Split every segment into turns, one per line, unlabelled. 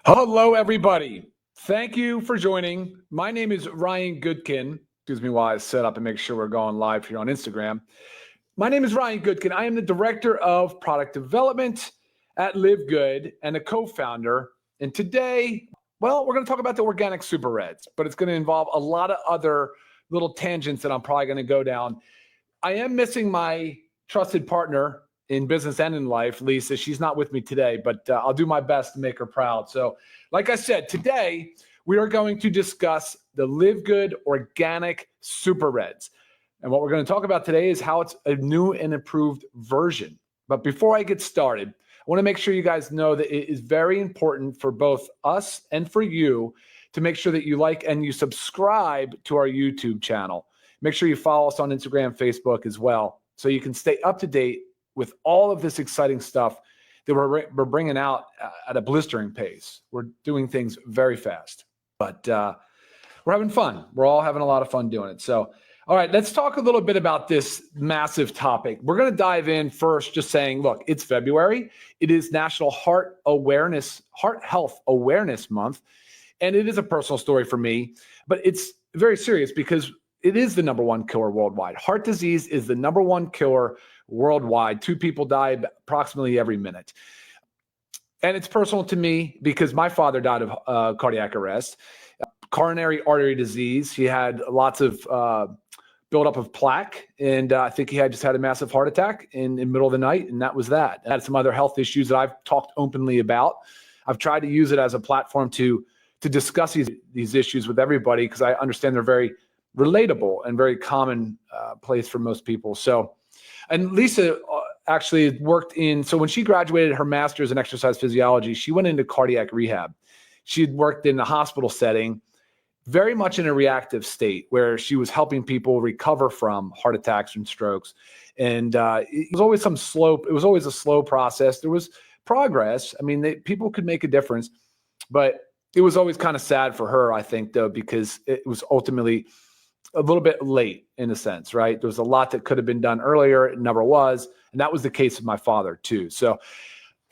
Hello, everybody. Thank you for joining. My name is Ryan Goodkin. Excuse me while I set up and make sure we're going live here on Instagram. My name is Ryan Goodkin. I am the Director of Product Development at Live Good and a co-founder. And today, we're going to talk about the organic super reds, but it's going to involve a lot of other little tangents that I'm probably going to go down. I am missing my trusted partner in business and in life, Lisa. She's not with me today, but I'll do my best to make her proud. So like I said, today we are going to discuss the Live Good Organic Super Reds. And what we're going to talk about today is how it's a new and improved version. But before I get started, I want to make sure you guys know that it is very important for both us and for you to make sure that you like and you subscribe to our YouTube channel. Make sure you follow us on Instagram, Facebook as well, so you can stay up to date with all of this exciting stuff that we're bringing out at a blistering pace. We're doing things very fast, but we're having fun. We're all having a lot of fun doing it. So, all right, let's talk a little bit about this massive topic. We're going to dive in first, just saying, look, it's February. It is National Heart Health Awareness Month, and it is a personal story for me, but it's very serious because it is the number one killer worldwide. Heart disease is the number one killer worldwide. 2 people die approximately every minute. And it's personal to me because my father died of cardiac arrest, coronary artery disease. He had lots of buildup of plaque, and I think he just had a massive heart attack in the middle of the night, and that was that. I had some other health issues that I've talked openly about. I've tried to use it as a platform to discuss these issues with everybody because I understand they're very relatable and very common place for most people. So, and Lisa actually worked so when she graduated her master's in exercise physiology, she went into cardiac rehab. She had worked in a hospital setting, very much in a reactive state where she was helping people recover from heart attacks and strokes. And it was always it was always a slow process. There was progress. I mean, people could make a difference, but it was always kind of sad for her, I think, though, because it was ultimately a little bit late in a sense, right? There was a lot that could have been done earlier. It never was. And that was the case with my father too. So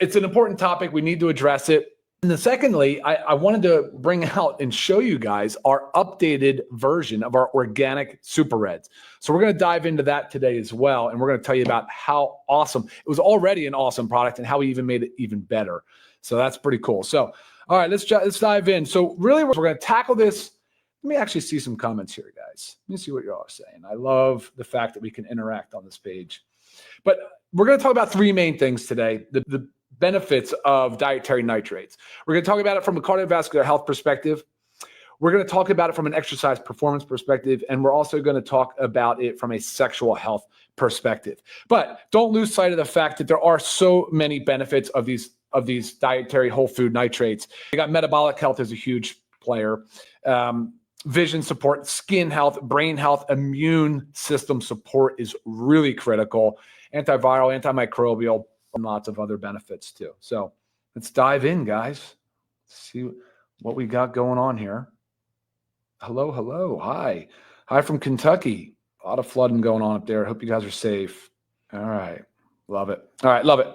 it's an important topic. We need to address it. And then secondly, I wanted to bring out and show you guys our updated version of our organic super reds. So we're going to dive into that today as well. And we're going to tell you about how awesome it was, already an awesome product, and how we even made it even better. So that's pretty cool. So, all right, let's dive in. So really, we're going to tackle this. Let me actually see some comments here, guys. Let me see what you all are saying. I love the fact that we can interact on this page. But we're going to talk about 3 main things today, the benefits of dietary nitrates. We're going to talk about it from a cardiovascular health perspective. We're going to talk about it from an exercise performance perspective, and we're also going to talk about it from a sexual health perspective. But don't lose sight of the fact that there are so many benefits of these dietary whole food nitrates. You got metabolic health as a huge player. Vision support, skin health, brain health, immune system support is really critical. Antiviral, antimicrobial, and lots of other benefits too. So let's dive in, guys. See what we got going on here. Hello. Hi from Kentucky. A lot of flooding going on up there. I hope you guys are safe. All right. Love it. All right. Love it.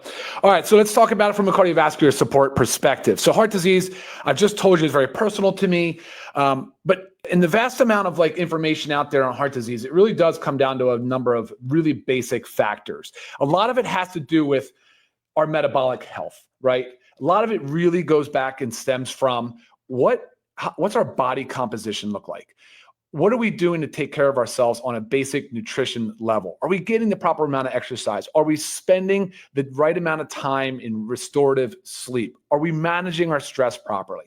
All right. So let's talk about it from a cardiovascular support perspective. So heart disease, I've just told you, is very personal to me. But in the vast amount of information out there on heart disease, it really does come down to a number of really basic factors. A lot of it has to do with our metabolic health, right? A lot of it really goes back and stems from what's our body composition look like? What are we doing to take care of ourselves on a basic nutrition level? Are we getting the proper amount of exercise? Are we spending the right amount of time in restorative sleep? Are we managing our stress properly?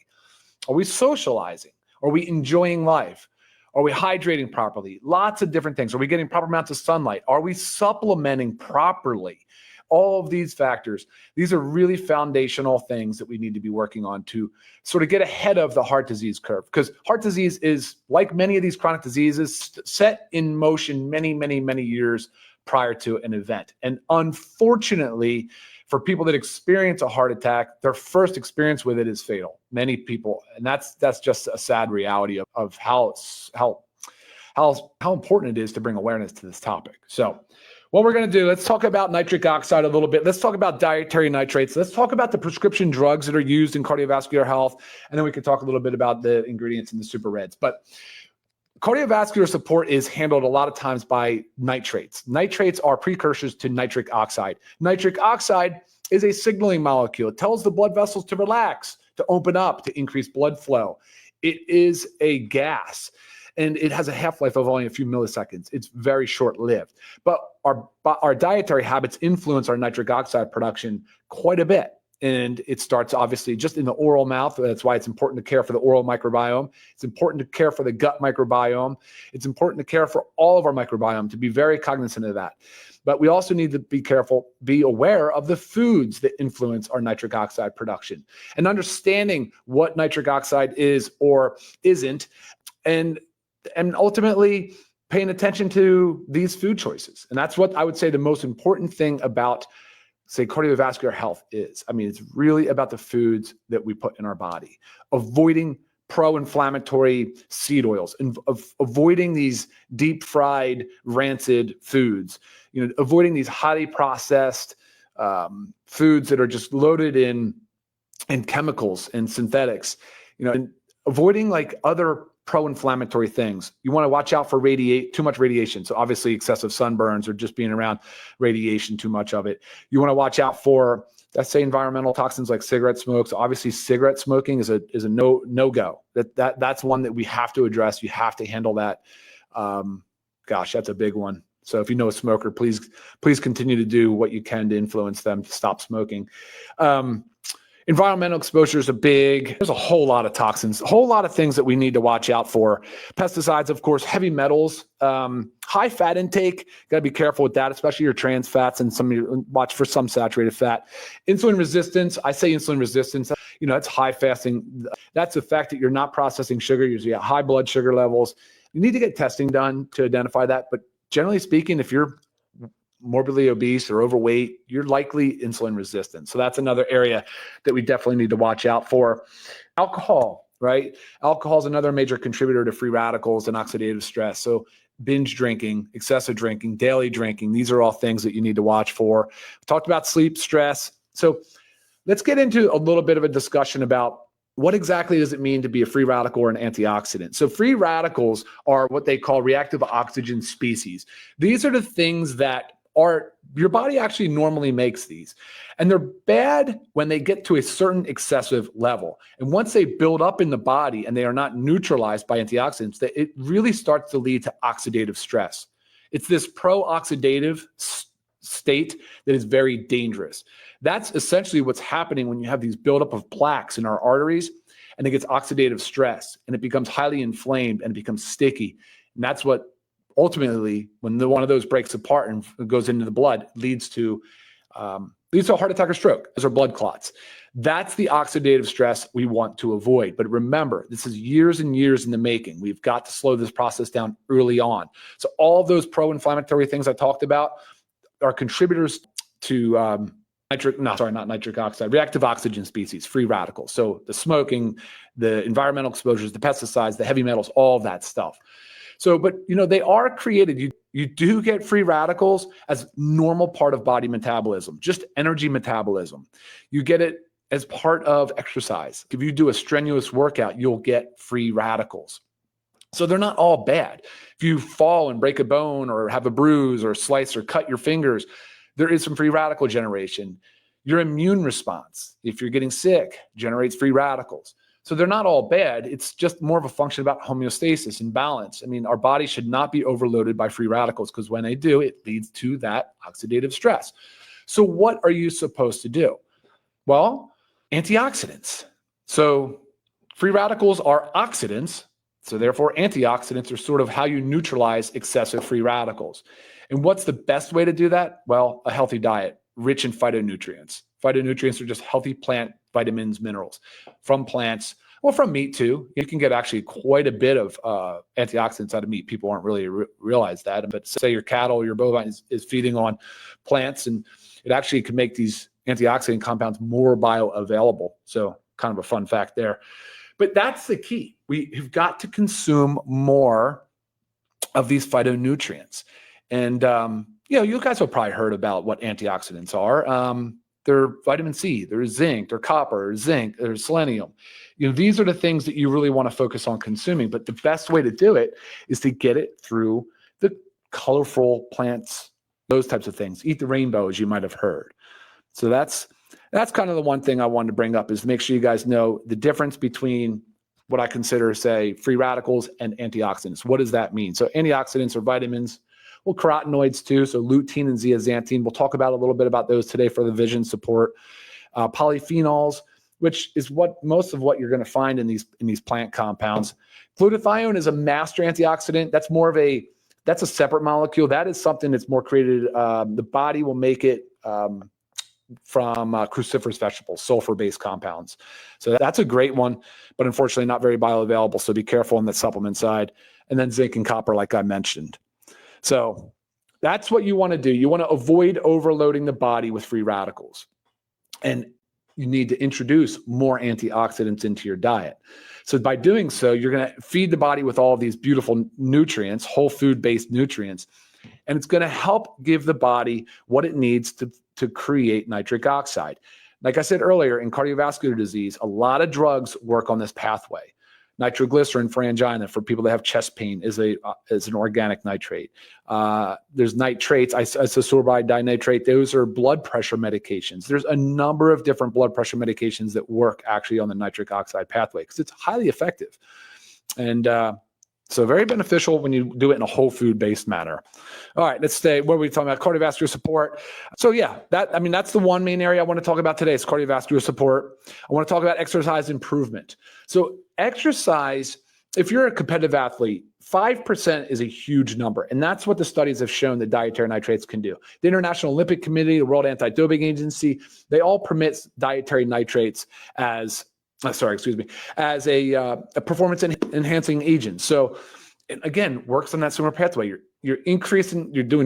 Are we socializing? Are we enjoying life? Are we hydrating properly? Lots of different things. Are we getting proper amounts of sunlight? Are we supplementing properly? All of these factors, these are really foundational things that we need to be working on to sort of get ahead of the heart disease curve, because heart disease is, like many of these chronic diseases, set in motion many, many, many years prior to an event. And unfortunately, for people that experience a heart attack, their first experience with it is fatal. Many people, and that's just a sad reality of how important it is to bring awareness to this topic. So What we're going to do, let's talk about nitric oxide a little bit. Let's talk about dietary nitrates. Let's talk about the prescription drugs that are used in cardiovascular health. And then we can talk a little bit about the ingredients in the super reds. But cardiovascular support is handled a lot of times by nitrates. Nitrates are precursors to nitric oxide. Nitric oxide is a signaling molecule. It tells the blood vessels to relax, to open up, to increase blood flow. It is a gas, and it has a half-life of only a few milliseconds. It's very short-lived. But our dietary habits influence our nitric oxide production quite a bit. And it starts obviously just in the oral mouth. That's why it's important to care for the oral microbiome. It's important to care for the gut microbiome. It's important to care for all of our microbiome, to be very cognizant of that. But we also need to be careful, be aware of the foods that influence our nitric oxide production, and understanding what nitric oxide is or isn't, and ultimately paying attention to these food choices. And that's what I would say the most important thing about, say, cardiovascular health is. I mean, it's really about the foods that we put in our body, avoiding pro-inflammatory seed oils, and avoiding these deep fried, rancid foods, avoiding these highly processed foods that are just loaded in chemicals and synthetics, and avoiding like other pro-inflammatory things. You want to watch out for too much radiation. So obviously excessive sunburns or just being around radiation, too much of it. You want to watch out for, let's say, environmental toxins like cigarette smoke. So obviously cigarette smoking is a no-go. That's one that we have to address. You have to handle that. Gosh, that's a big one. So if you know a smoker, please continue to do what you can to influence them to stop smoking. Environmental exposure is there's a whole lot of toxins, a whole lot of things that we need to watch out for. Pesticides, of course, heavy metals, high fat intake, got to be careful with that, especially your trans fats, and watch for some saturated fat. Insulin resistance, I say insulin resistance, it's high fasting. That's the fact that you're not processing sugar, you're at high blood sugar levels. You need to get testing done to identify that. But generally speaking, if you're morbidly obese or overweight, you're likely insulin resistant. So that's another area that we definitely need to watch out for. Alcohol, right? Alcohol is another major contributor to free radicals and oxidative stress. So binge drinking, excessive drinking, daily drinking, these are all things that you need to watch for. We talked about sleep, stress. So let's get into a little bit of a discussion about what exactly does it mean to be a free radical or an antioxidant. So free radicals are what they call reactive oxygen species. These are the things that your body actually normally makes these, and they're bad when they get to a certain excessive level. And once they build up in the body and they are not neutralized by antioxidants, it really starts to lead to oxidative stress. It's this pro-oxidative state that is very dangerous. That's essentially what's happening when you have these buildup of plaques in our arteries, and it gets oxidative stress, and it becomes highly inflamed, and it becomes sticky. And that's what ultimately, when one of those breaks apart and goes into the blood, leads to a heart attack or stroke. Those are blood clots. That's the oxidative stress we want to avoid. But remember, this is years and years in the making. We've got to slow this process down early on. So all of those pro-inflammatory things I talked about are contributors to reactive oxygen species, free radicals. So the smoking, the environmental exposures, the pesticides, the heavy metals, all of that stuff. So, but they are created. You do get free radicals as normal part of body metabolism, just energy metabolism. You get it as part of exercise. If you do a strenuous workout, you'll get free radicals. So they're not all bad. If you fall and break a bone or have a bruise or slice or cut your fingers, there is some free radical generation. Your immune response, if you're getting sick, generates free radicals. So they're not all bad. It's just more of a function about homeostasis and balance. I mean, our body should not be overloaded by free radicals, because when they do, it leads to that oxidative stress. So what are you supposed to do? Well, antioxidants. So free radicals are oxidants. So therefore, antioxidants are sort of how you neutralize excessive free radicals. And what's the best way to do that? Well, a healthy diet, rich in phytonutrients. Phytonutrients are just healthy plant vitamins, minerals from plants, well, from meat too. You can get actually quite a bit of antioxidants out of meat. People aren't really realize that. But say your cattle, your bovine is feeding on plants, and it actually can make these antioxidant compounds more bioavailable. So kind of a fun fact there. But that's the key. We've got to consume more of these phytonutrients. And, You guys have probably heard about what antioxidants are. They're vitamin C, there's zinc, there's copper, zinc, there's selenium. These are the things that you really want to focus on consuming. But the best way to do it is to get it through the colorful plants, those types of things. Eat the rainbow, as you might have heard. So that's kind of the one thing I wanted to bring up, is make sure you guys know the difference between what I consider, say, free radicals and antioxidants. What does that mean? So antioxidants are vitamins, well, carotenoids too. So lutein and zeaxanthin. We'll talk about a little bit about those today for the vision support. Polyphenols, which is most of what you're going to find in these plant compounds. Glutathione is a master antioxidant. That's a separate molecule. That is something that's more created. The body will make it from cruciferous vegetables, sulfur-based compounds. So that's a great one, but unfortunately not very bioavailable. So be careful on the supplement side. And then zinc and copper, like I mentioned. So that's what you want to do. You want to avoid overloading the body with free radicals. And you need to introduce more antioxidants into your diet. So by doing so, you're going to feed the body with all of these beautiful nutrients, whole food-based nutrients, and it's going to help give the body what it needs to create nitric oxide. Like I said earlier, in cardiovascular disease, a lot of drugs work on this pathway. Nitroglycerin for angina, for people that have chest pain, is an organic nitrate. There's nitrates, isosorbide dinitrate. Those are blood pressure medications. There's a number of different blood pressure medications that work actually on the nitric oxide pathway because it's highly effective. And so very beneficial when you do it in a whole food-based manner. All right, let's stay. What are we talking about? Cardiovascular support. So yeah, that's the one main area I want to talk about today is cardiovascular support. I want to talk about exercise improvement. So exercise, if you're a competitive athlete, 5% is a huge number. And that's what the studies have shown that dietary nitrates can do. The International Olympic Committee, the World Anti-Doping Agency, they all permit dietary nitrates as a performance enhancing agent. So again, works on that similar pathway. You're doing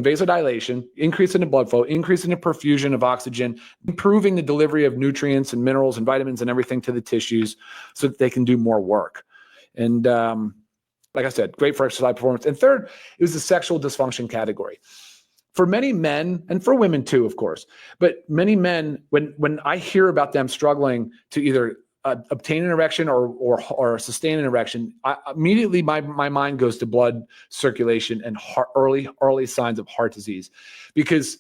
vasodilation, increasing the blood flow, increasing the perfusion of oxygen, improving the delivery of nutrients and minerals and vitamins and everything to the tissues so that they can do more work. And like I said, great for exercise performance. And third is the sexual dysfunction category. For many men, and for women too, of course, but many men, when I hear about them struggling to either obtain an erection or sustain an erection, immediately my mind goes to blood circulation and early signs of heart disease, because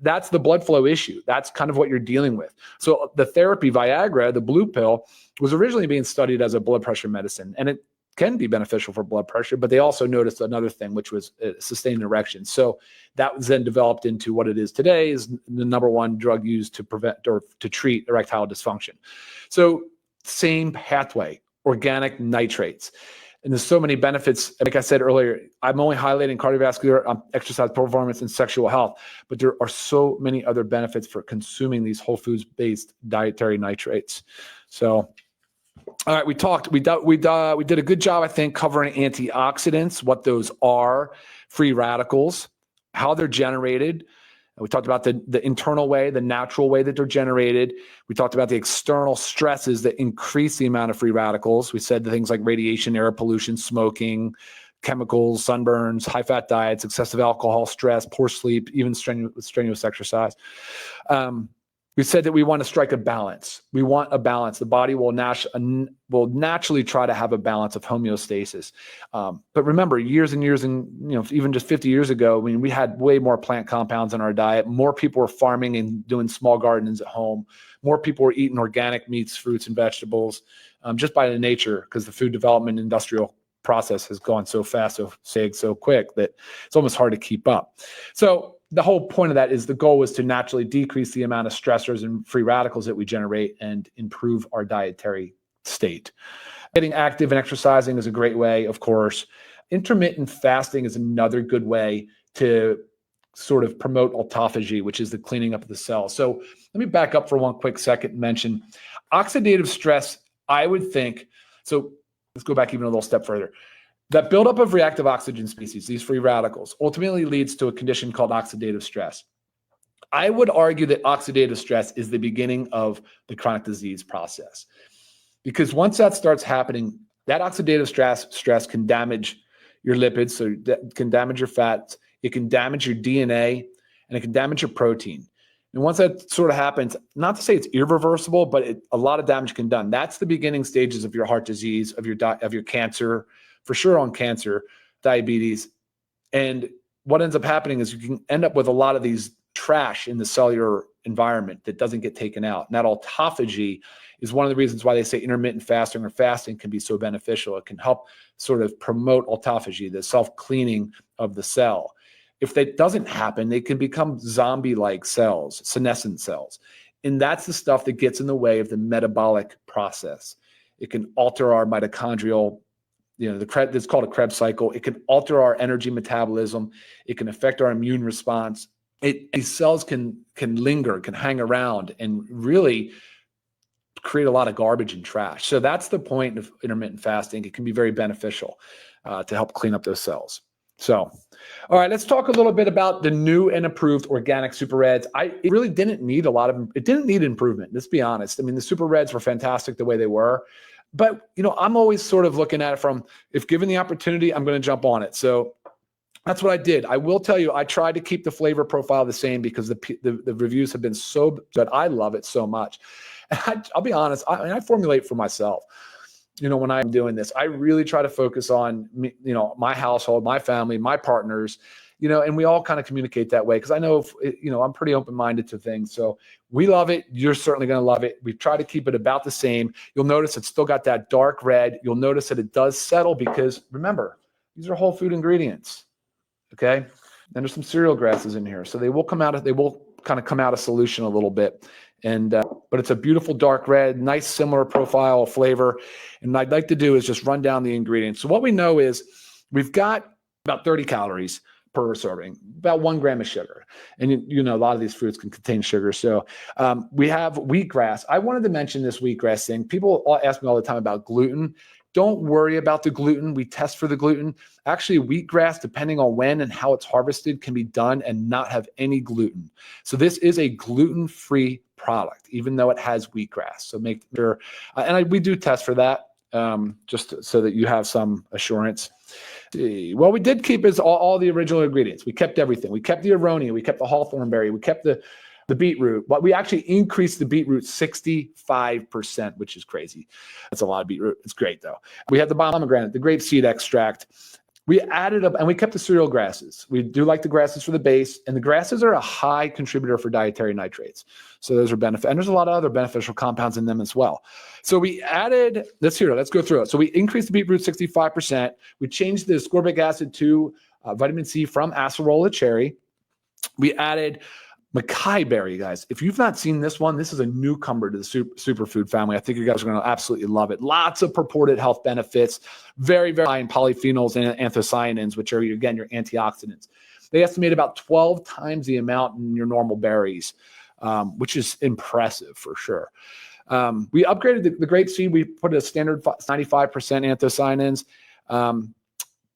that's the blood flow issue. That's kind of what you're dealing with. So the therapy Viagra, the blue pill, was originally being studied as a blood pressure medicine, and it can be beneficial for blood pressure, but they also noticed another thing, which was sustained erection. So that was then developed into what it is today, is the number one drug used to prevent or to treat erectile dysfunction. So same pathway, organic nitrates. And there's so many benefits. Like I said earlier, I'm only highlighting cardiovascular, exercise performance, and sexual health, but there are so many other benefits for consuming these whole foods-based dietary nitrates. So, all right, we did a good job, I think, covering antioxidants, what those are, free radicals, how they're generated. We talked about the internal way, the natural way that they're generated. We talked about the external stresses that increase the amount of free radicals. We said the things like radiation, air pollution, smoking, chemicals, sunburns, high-fat diets, excessive alcohol, stress, poor sleep, even strenuous exercise. We said that we want to strike a balance. We want a balance. The body will naturally try to have a balance of homeostasis. But remember, years and years, and even just 50 years ago, we had way more plant compounds in our diet. More people were farming and doing small gardens at home. More people were eating organic meats, fruits, and vegetables, just by the nature, because the food development industrial process has gone so fast, so quick that it's almost hard to keep up. So the whole point of that is the goal was to naturally decrease the amount of stressors and free radicals that we generate and improve our dietary state. Getting active and exercising is a great way, of course. Intermittent fasting is another good way to sort of promote autophagy, which is the cleaning up of the cells. So let me back up for one quick second and mention oxidative stress. I would think, so let's go back even a little step further. That buildup of reactive oxygen species, these free radicals, ultimately leads to a condition called oxidative stress. I would argue that oxidative stress is the beginning of the chronic disease process, because once that starts happening, that oxidative stress can damage your lipids, so that can damage your fats. it can damage your DNA, and it can damage your protein. And once that sort of happens, not to say it's irreversible, but a lot of damage can be done. That's the beginning stages of your heart disease, of your cancer, for sure on cancer, diabetes. And what ends up happening is you can end up with a lot of these trash in the cellular environment that doesn't get taken out. And that autophagy is one of the reasons why they say intermittent fasting or fasting can be so beneficial. It can help sort of promote autophagy, the self-cleaning of the cell. If that doesn't happen, they can become zombie-like cells, senescent cells. And that's the stuff that gets in the way of the metabolic process. It can alter our mitochondrial, it's called a Krebs cycle. It can alter our energy metabolism. It can affect our immune response. These cells can linger, can hang around, and really create a lot of garbage and trash. So that's the point of intermittent fasting. It can be very beneficial to help clean up those cells. So, all right, let's talk a little bit about the new and improved organic Super Reds. It really didn't need it didn't need improvement, let's be honest. I mean, the Super Reds were fantastic the way they were, but I'm always sort of looking at it from, if given the opportunity, I'm going to jump on it. So that's what I did. I will tell you, I tried to keep the flavor profile the same because the reviews have been so good. I love it so much. And I'll be honest, I formulate for myself. When I'm doing this, I really try to focus on, my household, my family, my partners, and we all kind of communicate that way. Because I know, I'm pretty open-minded to things. So we love it. You're certainly going to love it. We try to keep it about the same. You'll notice it's still got that dark red. You'll notice that it does settle because, remember, these are whole food ingredients. Okay. Then there's some cereal grasses in here. So they will kind of come out of solution a little bit. But it's a beautiful dark red, nice similar profile of flavor. And what I'd like to do is just run down the ingredients. So what we know is we've got about 30 calories per serving, about 1 gram of sugar. And a lot of these foods can contain sugar. So we have wheatgrass. I wanted to mention this wheatgrass thing. People ask me all the time about gluten. Don't worry about the gluten. We test for the gluten. Actually, wheatgrass, depending on when and how it's harvested, can be done and not have any gluten. So this is a gluten-free product, even though it has wheatgrass. So make sure, we do test for that, just so that you have some assurance. What we did keep is all the original ingredients. We kept everything. We kept the aronia. We kept the hawthorn berry. We kept the beetroot. But we actually increased the beetroot 65%, which is crazy. That's a lot of beetroot. It's great though. We had the pomegranate, the grapeseed extract. We added up, and we kept the cereal grasses. We do like the grasses for the base, and the grasses are a high contributor for dietary nitrates. So those are benefit, and there's a lot of other beneficial compounds in them as well. So we added, let's go through it. So we increased the beetroot 65%. We changed the ascorbic acid to vitamin C from acerola cherry. We added Mackay berry, guys. If you've not seen this one, this is a newcomer to the superfood family. I think you guys are going to absolutely love it. Lots of purported health benefits, very, very high in polyphenols and anthocyanins, which are, again, your antioxidants. They estimate about 12 times the amount in your normal berries, which is impressive for sure. We upgraded the grapeseed. We put a standard 95% anthocyanins.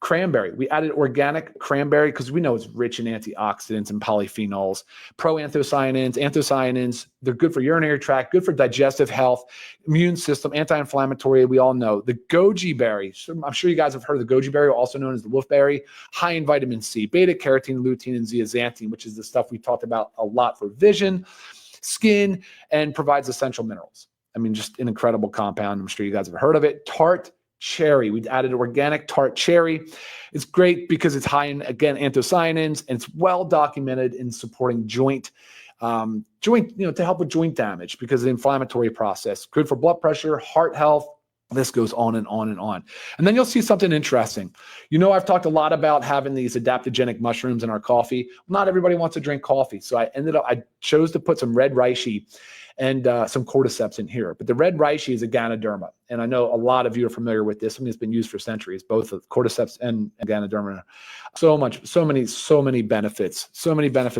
Cranberry. We added organic cranberry because we know it's rich in antioxidants and polyphenols, anthocyanins. They're good for urinary tract, good for digestive health, immune system, anti-inflammatory. We all know the goji berry. I'm sure you guys have heard of the goji berry, also known as the wolfberry, high in vitamin C, beta carotene, lutein, and zeaxanthin, which is the stuff we talked about a lot for vision, skin, and provides essential minerals. I mean, just an incredible compound. I'm sure you guys have heard of it. Tart cherry. We added organic tart cherry. It's great because it's high in, again, anthocyanins, and it's well documented in supporting to help with joint damage because of the inflammatory process. Good for blood pressure, heart health. This goes on and on and on. And then you'll see something interesting. I've talked a lot about having these adaptogenic mushrooms in our coffee. Not everybody wants to drink coffee. So I chose to put some red reishi and some cordyceps in here. But the red reishi is a Ganoderma. And I know a lot of you are familiar with this. I mean, it's been used for centuries, both of cordyceps and Ganoderma. So many benefits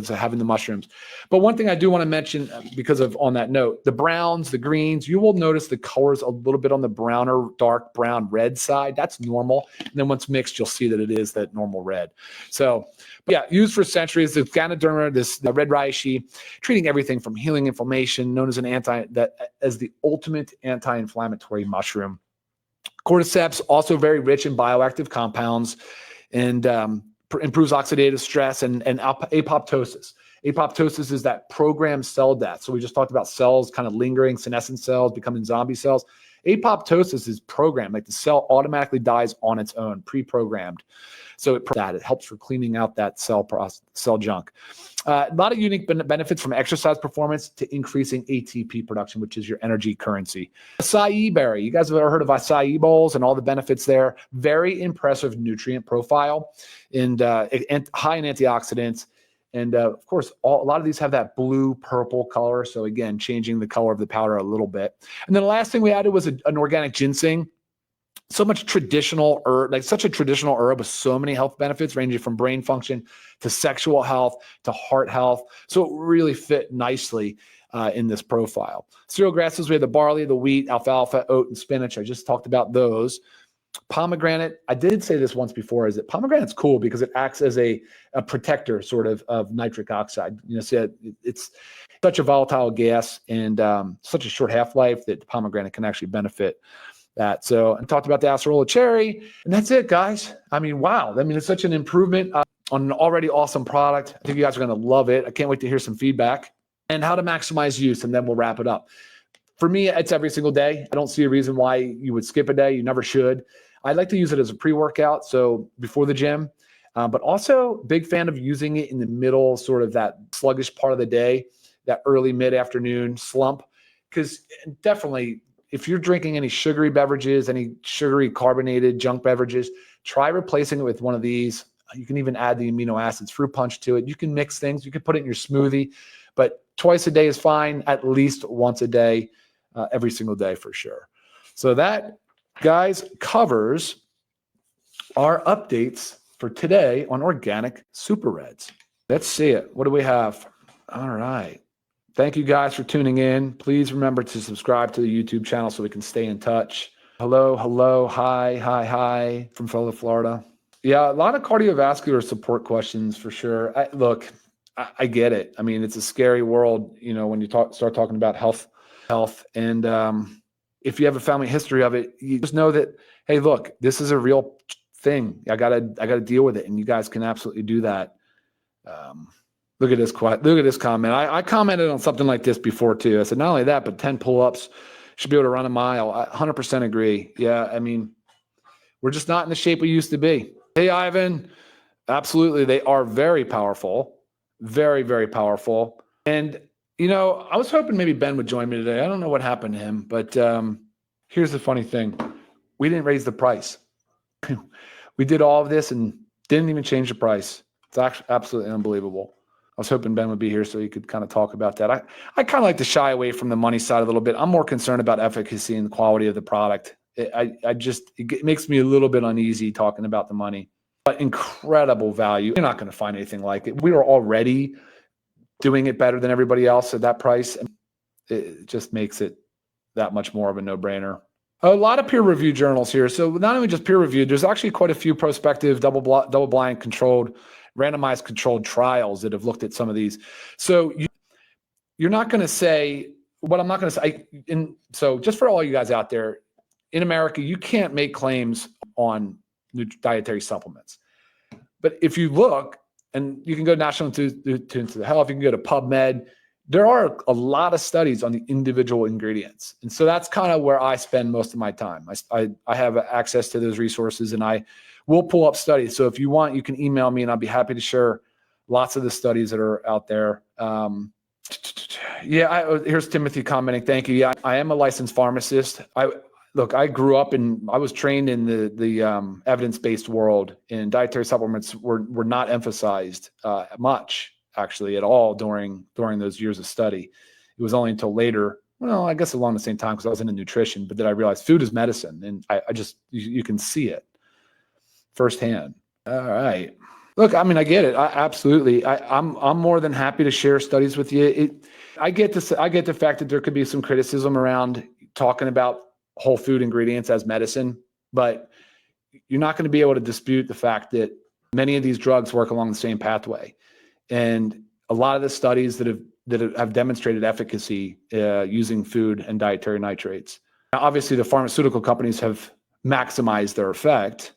of having the mushrooms. But one thing I do want to mention, on that note, the browns, the greens, you will notice the colors a little bit on the browner, dark brown, red side. That's normal. And then once mixed, you'll see that it is that normal red. So, but yeah, used for centuries. The Ganoderma, the red reishi, treating everything from healing inflammation, known as as the ultimate anti-inflammatory mushroom. Cordyceps, also very rich in bioactive compounds, and improves oxidative stress and apoptosis. Apoptosis is that programmed cell death. So we just talked about cells kind of lingering, senescent cells becoming zombie cells. Apoptosis is programmed, like the cell automatically dies on its own, pre-programmed. So it helps for cleaning out that cell junk. A lot of unique benefits from exercise performance to increasing ATP production, which is your energy currency. Acai berry. You guys have ever heard of acai bowls and all the benefits there? Very impressive nutrient profile and high in antioxidants. And of course, a lot of these have that blue purple color. So again, changing the color of the powder a little bit. And then the last thing we added was an organic ginseng. So much traditional herb, like such a traditional herb with so many health benefits, ranging from brain function to sexual health to heart health. So it really fit nicely in this profile. Cereal grasses, we have the barley, the wheat, alfalfa, oat, and spinach. I just talked about those. Pomegranate, I did say this once before, is that pomegranate's cool because it acts as a protector sort of nitric oxide. So it's such a volatile gas and such a short half-life that the pomegranate can actually benefit that. So I talked about the acerola cherry, and that's it, guys. I mean, wow. I mean, it's such an improvement on an already awesome product. I think you guys are going to love it. I can't wait to hear some feedback and how to maximize use, and then we'll wrap it up. For me, it's every single day. I don't see a reason why you would skip a day. You never should. I like to use it as a pre-workout, so before the gym, but also big fan of using it in the middle, sort of that sluggish part of the day, that early mid-afternoon slump, because definitely if you're drinking any sugary beverages, any sugary carbonated junk beverages, try replacing it with one of these. You can even add the amino acids, fruit punch to it. You can mix things. You can put it in your smoothie, but twice a day is fine, at least once a day. Every single day for sure. So that, guys, covers our updates for today on organic super reds. Let's see it. What do we have? All right. Thank you guys for tuning in. Please remember to subscribe to the YouTube channel so we can stay in touch. Hello, hi from fellow Florida. Yeah, a lot of cardiovascular support questions for sure. I get it. I mean, it's a scary world, when you start talking about health. And if you have a family history of it, you just know that, hey, look, this is a real thing. I gotta deal with it. And you guys can absolutely do that. Look at this comment. I commented on something like this before too. I said, not only that, but 10 pull-ups, should be able to run a mile. I 100% agree. Yeah. I mean, we're just not in the shape we used to be. Hey, Ivan, absolutely. They are very powerful, very, very powerful. And I was hoping maybe Ben would join me today. I don't know what happened to him, but here's the funny thing. We didn't raise the price. We did all of this and didn't even change the price. It's actually absolutely unbelievable. I was hoping Ben would be here so he could kind of talk about that. I kind of like to shy away from the money side a little bit. I'm more concerned about efficacy and the quality of the product. It makes me a little bit uneasy talking about the money, but incredible value. You're not going to find anything like it. We are already doing it better than everybody else at that price. It just makes it that much more of a no-brainer. A lot of peer-reviewed journals here. So not only just peer-reviewed, there's actually quite a few prospective, double-blind controlled, randomized controlled trials that have looked at some of these. So you're not going to say what I'm not going to say. So just for all you guys out there, in America, you can't make claims on dietary supplements. But if you look, and you can go to National Institutes of Health, you can go to PubMed. There are a lot of studies on the individual ingredients. And so that's kind of where I spend most of my time. I have access to those resources, and I will pull up studies. So if you want, you can email me, and I'll be happy to share lots of the studies that are out there. Here's Timothy commenting. Thank you. Yeah, I am a licensed pharmacist. I grew up I was trained in the evidence-based world, and dietary supplements were not emphasized much, actually, at all during those years of study. It was only until later, well, I guess along the same time, because I was into nutrition, but then I realized food is medicine, and you can see it firsthand. All right. Look, I mean, I get it. Absolutely. I'm more than happy to share studies with you. I get the fact that there could be some criticism around talking about whole food ingredients as medicine, but you're not going to be able to dispute the fact that many of these drugs work along the same pathway. And a lot of the studies that have demonstrated efficacy using food and dietary nitrates. Now, obviously, the pharmaceutical companies have maximized their effect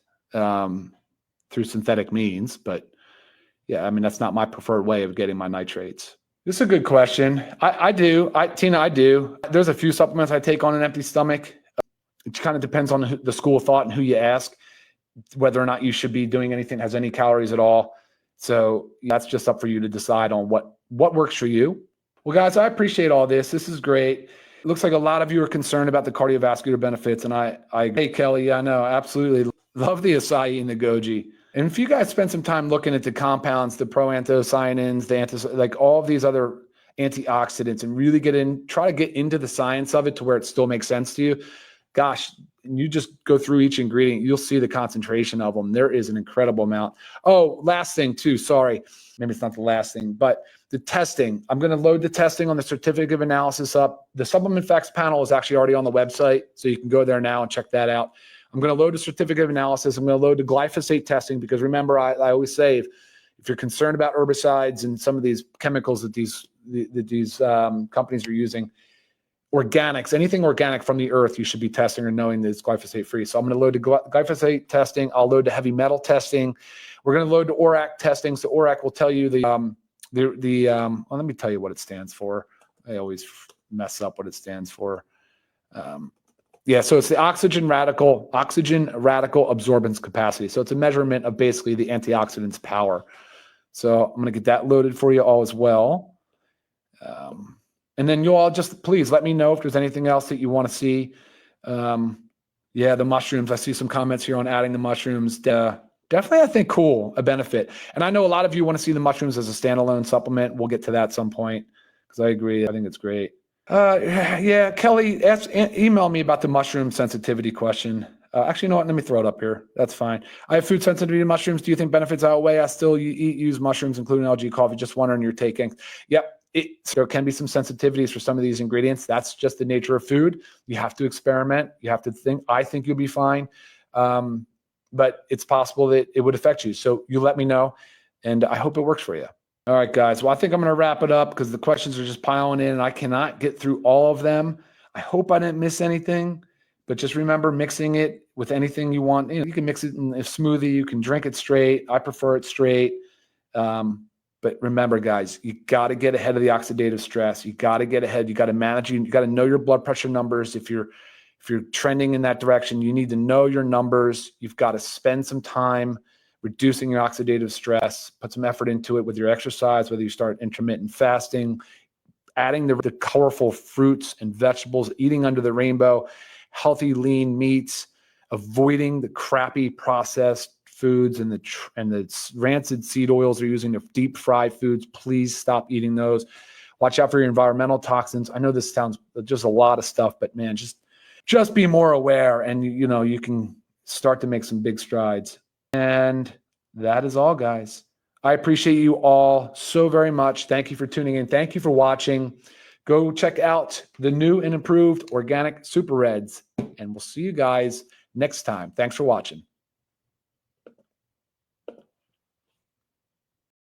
through synthetic means. But yeah, I mean, that's not my preferred way of getting my nitrates. This is a good question. I do. Tina, I do. There's a few supplements I take on an empty stomach. It kind of depends on the school of thought and who you ask, whether or not you should be doing anything that has any calories at all. So that's just up for you to decide on what works for you. Well, guys, I appreciate all this. This is great. It looks like a lot of you are concerned about the cardiovascular benefits. And hey, Kelly, I know, absolutely love the acai and the goji. And if you guys spend some time looking at the compounds, the proanthocyanins, like all of these other antioxidants, and really try to get into the science of it to where it still makes sense to you, gosh, you just go through each ingredient, you'll see the concentration of them. There is an incredible amount. Oh, last thing too, sorry. Maybe it's not the last thing, but the testing. I'm going to load the testing on the certificate of analysis up. The supplement facts panel is actually already on the website, so you can go there now and check that out. I'm going to load the certificate of analysis. I'm going to load the glyphosate testing because remember, I always say if you're concerned about herbicides and some of these chemicals that these companies are using, organics, anything organic from the earth, you should be testing or knowing that it's glyphosate free. So I'm going to load the glyphosate testing. I'll load the heavy metal testing. We're going to load the ORAC testing. So ORAC will tell you well, let me tell you what it stands for. I always mess up what it stands for. Yeah, so it's the oxygen radical absorbance capacity. So it's a measurement of basically the antioxidants power. So I'm going to get that loaded for you all as well. And then you all just please let me know if there's anything else that you want to see. Yeah, the mushrooms. I see some comments here on adding the mushrooms. Definitely, I think a benefit. And I know a lot of you want to see the mushrooms as a standalone supplement. We'll get to that at some point because I agree. I think it's great. Yeah, Kelly, email me about the mushroom sensitivity question. Actually, you know what? Let me throw it up here. That's fine. I have food sensitivity to mushrooms. Do you think benefits outweigh? I still use mushrooms, including algae coffee. Just wondering your taking. Yep. There can be some sensitivities for some of these ingredients. That's just the nature of food. You have to experiment. You have to think. I think you'll be fine. But it's possible that it would affect you. So you let me know, and I hope it works for you. All right, guys. Well, I think I'm going to wrap it up because the questions are just piling in, and I cannot get through all of them. I hope I didn't miss anything, but just remember mixing it with anything you want. You can mix it in a smoothie. You can drink it straight. I prefer it straight. But remember, guys, you got to get ahead of the oxidative stress. You got to get ahead. You got to manage. You got to know your blood pressure numbers. If you're trending in that direction, you need to know your numbers. You've got to spend some time reducing your oxidative stress, put some effort into it with your exercise, whether you start intermittent fasting, adding the colorful fruits and vegetables, eating under the rainbow, healthy, lean meats, avoiding the crappy processed foods and the rancid seed oils they're using to deep fry foods. Please stop eating those. Watch out for your environmental toxins. I know this sounds just a lot of stuff, but man, just be more aware, and you can start to make some big strides. And that is all, guys. I appreciate you all so very much. Thank you for tuning in. Thank you for watching. Go check out the new and improved organic Super Reds, and we'll see you guys next time. Thanks for watching.